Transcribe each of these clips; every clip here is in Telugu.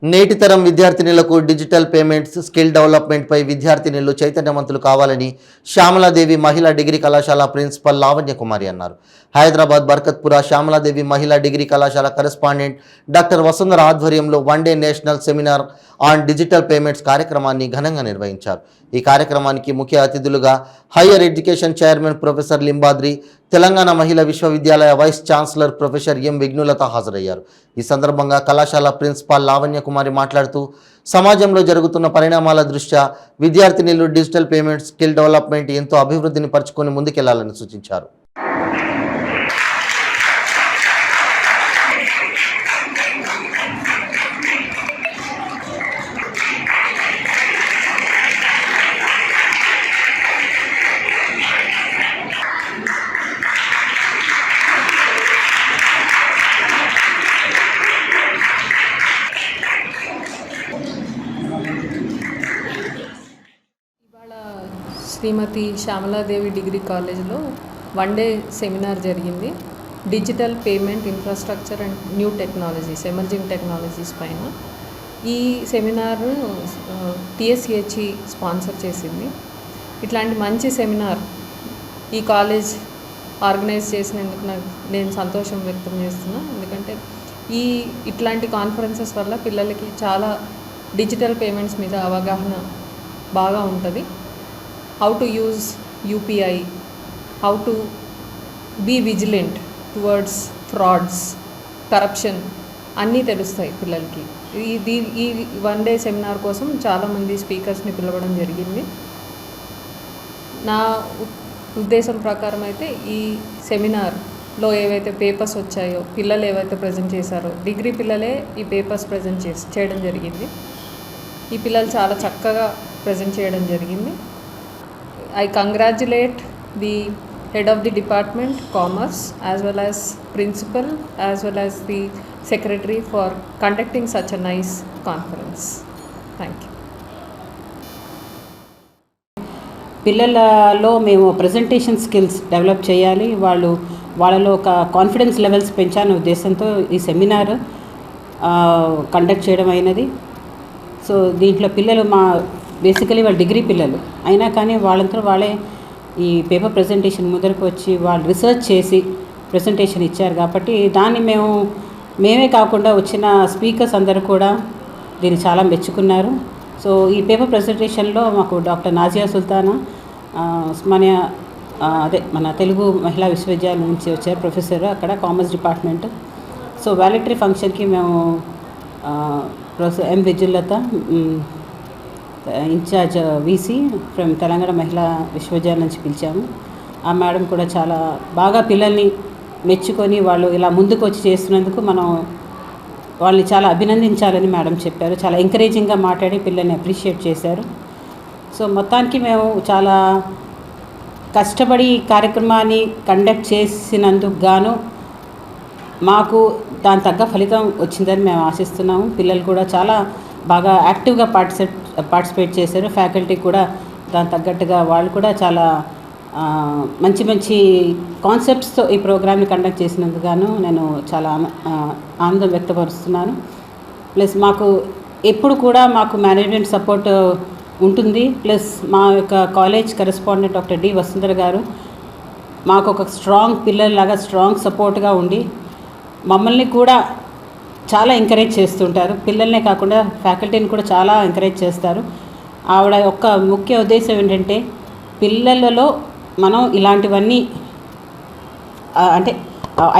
నేటి తరం విద్యార్థినులకు డిజిటల్ పేమెంట్స్, స్కిల్ డెవలప్మెంట్పై విద్యార్థినులు చైతన్యవంతులు కావాలని శ్యామలాదేవి మహిళా డిగ్రీ కళాశాల ప్రిన్సిపల్ లావణ్య కుమారి అన్నారు. హైదరాబాద్ బర్కత్పుర శ్యామలాదేవి మహిళా డిగ్రీ కళాశాల కరెస్పాండెంట్ డాక్టర్ వసుంధర ఆధ్వర్యంలో one day national seminar on digital payments కార్యక్రమాన్ని ఘనంగా నిర్వహించారు. ఈ కార్యక్రమానికి ముఖ్య అతిథులుగా higher education chairman professor Limbadri, Telangana మహిళా విశ్వవిద్యాలయ వైస్ ఛాన్సలర్ ప్రొఫెసర్ ఎం విఘ్నులత హాజరయ్యారు. ఈ సందర్భంగా కళాశాల ప్రిన్సిపాల్ లావణ్య కుమారి మాట్లాడుతూ సమాజంలో జరుగుతున్న పరిణామాల దృష్ట్యా విద్యార్థినులు డిజిటల్ పేమెంట్స్, స్కిల్ డెవలప్మెంట్ ఎంతో అభివృద్ధిని పరుచుకొని ముందుకెళ్లాలని సూచించారు. శ్రీమతి శ్యామలాదేవి డిగ్రీ కాలేజ్లో వన్డే సెమినార్ జరిగింది. Digital payment infrastructure and new technologies, emerging technologies పైన. ఈ సెమినార్ TSCHE స్పాన్సర్ చేసింది. ఇట్లాంటి మంచి సెమినార్ ఈ కాలేజ్ ఆర్గనైజ్ చేసినందుకు నేను సంతోషం వ్యక్తం చేస్తున్నా. ఎందుకంటే ఇట్లాంటి కాన్ఫరెన్సెస్ వల్ల పిల్లలకి చాలా డిజిటల్ పేమెంట్స్ మీద అవగాహన బాగా ఉంటుంది. How to use UPI, how to be vigilant towards frauds, corruption అన్నీ తెలుస్తాయి పిల్లలకి. ఈ వన్ డే సెమినార్ కోసం చాలామంది స్పీకర్స్ని పిలవడం జరిగింది. నా ఉద్దేశం ప్రకారం అయితే ఈ సెమినార్లో ఏవైతే పేపర్స్ వచ్చాయో, పిల్లలు ఏవైతే ప్రజెంట్ చేశారో, డిగ్రీ పిల్లలే ఈ పేపర్స్ ప్రజెంట్ చేయడం జరిగింది. ఈ పిల్లలు చాలా చక్కగా ప్రజెంట్ చేయడం జరిగింది. I congratulate the head of the department, Commerce, as well as principal, as well as the secretary for conducting such a nice conference. Thank you. పిల్లలలో మేము ప్రజెంటేషన్ స్కిల్స్ డెవలప్ చేయాలి, వాళ్ళలో ఒక కాన్ఫిడెన్స్ లెవెల్స్ పెంచాలనే ఉద్దేశంతో ఈ సెమినార్ కండక్ట్ చేయడం అయినది. సో దీంట్లో పిల్లలు బేసికలీ వాళ్ళు డిగ్రీ పిల్లలు అయినా కానీ వాళ్ళంతా వాళ్ళే ఈ పేపర్ ప్రజెంటేషన్ ముందరకు వచ్చి వాళ్ళు రీసెర్చ్ చేసి ప్రజెంటేషన్ ఇచ్చారు. కాబట్టి దాన్ని మేమే కాకుండా వచ్చిన స్పీకర్స్ అందరూ కూడా దీన్ని చాలా మెచ్చుకున్నారు. సో ఈ పేపర్ ప్రజెంటేషన్లో మాకు డాక్టర్ నాజియా సుల్తానా మన తెలుగు మహిళా విశ్వవిద్యాలయం నుంచి వచ్చారు ప్రొఫెసర్, అక్కడ కామర్స్ డిపార్ట్మెంట్. సో వాలంటరీ ఫంక్షన్కి మేము professor M Vighnulatha, incharge VC from Telangana మహిళా విశ్వవిద్యాలయం నుంచి పిలిచాము. ఆ మేడం కూడా చాలా బాగా పిల్లల్ని మెచ్చుకొని వాళ్ళు ఇలా ముందుకు వచ్చి చేస్తున్నందుకు మనం వాళ్ళని చాలా అభినందించాలని మేడం చెప్పారు. చాలా ఎంకరేజింగ్గా మాట్లాడి పిల్లల్ని అప్రిషియేట్ చేశారు. సో మొత్తానికి మేము చాలా కష్టపడి కార్యక్రమాన్ని కండక్ట్ చేసినందుకు గాను మాకు దాని తగ్గ ఫలితం వచ్చిందని మేము ఆశిస్తున్నాము. పిల్లలు కూడా చాలా బాగా యాక్టివ్గా పార్టిసిపేట్ చేశారు. ఫ్యాకల్టీ కూడా దాని తగ్గట్టుగా వాళ్ళు కూడా చాలా మంచి కాన్సెప్ట్స్తో ఈ ప్రోగ్రామ్ని కండక్ట్ చేసినందుకు గాను నేను చాలా ఆనందం వ్యక్తపరుస్తున్నాను. ప్లస్ మాకు ఎప్పుడు కూడా మాకు మేనేజ్మెంట్ సపోర్ట్ ఉంటుంది. ప్లస్ మా యొక్క college correspondent doctor D Vasundhara గారు మాకు ఒక స్ట్రాంగ్ పిల్లల్లాగా స్ట్రాంగ్ సపోర్ట్గా ఉండి మమ్మల్ని కూడా చాలా ఎంకరేజ్ చేస్తుంటారు. పిల్లల్నే కాకుండా ఫ్యాకల్టీని కూడా చాలా ఎంకరేజ్ చేస్తారు. ఆవిడ యొక్క ముఖ్య ఉద్దేశం ఏంటంటే పిల్లలలో మనం ఇలాంటివన్నీ అంటే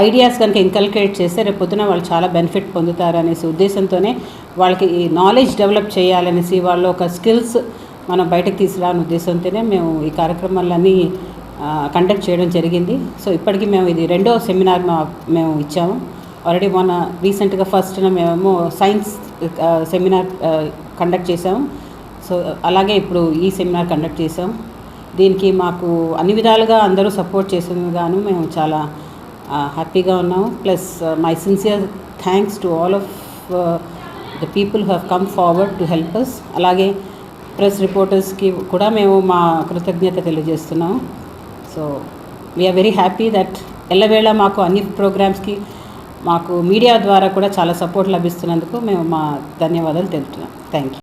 ఐడియాస్ కనుక ఇన్కల్కేట్ చేస్తే రేపు పొద్దున వాళ్ళు చాలా బెనిఫిట్ పొందుతారు అనేసి ఉద్దేశంతోనే వాళ్ళకి ఈ నాలెడ్జ్ డెవలప్ చేయాలనేసి వాళ్ళు ఒక స్కిల్స్ మనం బయటకు తీసుకురాని ఉద్దేశంతోనే మేము ఈ కార్యక్రమాలన్నీ కండక్ట్ చేయడం జరిగింది. సో ఇప్పటికీ మేము ఇది 2వ సెమినార్ మేము ఇచ్చాము. ఆల్రెడీ మొన్న రీసెంట్గా ఫస్ట్న మేము సైన్స్ సెమినార్ కండక్ట్ చేసాము. సో అలాగే ఇప్పుడు ఈ సెమినార్ కండక్ట్ చేసాం. దీనికి మాకు అన్ని విధాలుగా అందరూ సపోర్ట్ చేసినందుకు గాను మేము చాలా హ్యాపీగా ఉన్నాము. Plus my sincere thanks to all of the people who have come forward to help us. అలాగే ప్రెస్ రిపోర్టర్స్కి కూడా మేము మా కృతజ్ఞత తెలియజేస్తున్నాము. So we are very happy that ఎల్లవేళ మాకు అన్ని ప్రోగ్రామ్స్కి మాకు మీడియా ద్వారా కూడా చాలా సపోర్ట్ లభిస్తున్నందుకు మేము మా ధన్యవాదాలు తెలుపుతున్నాం. Thank you.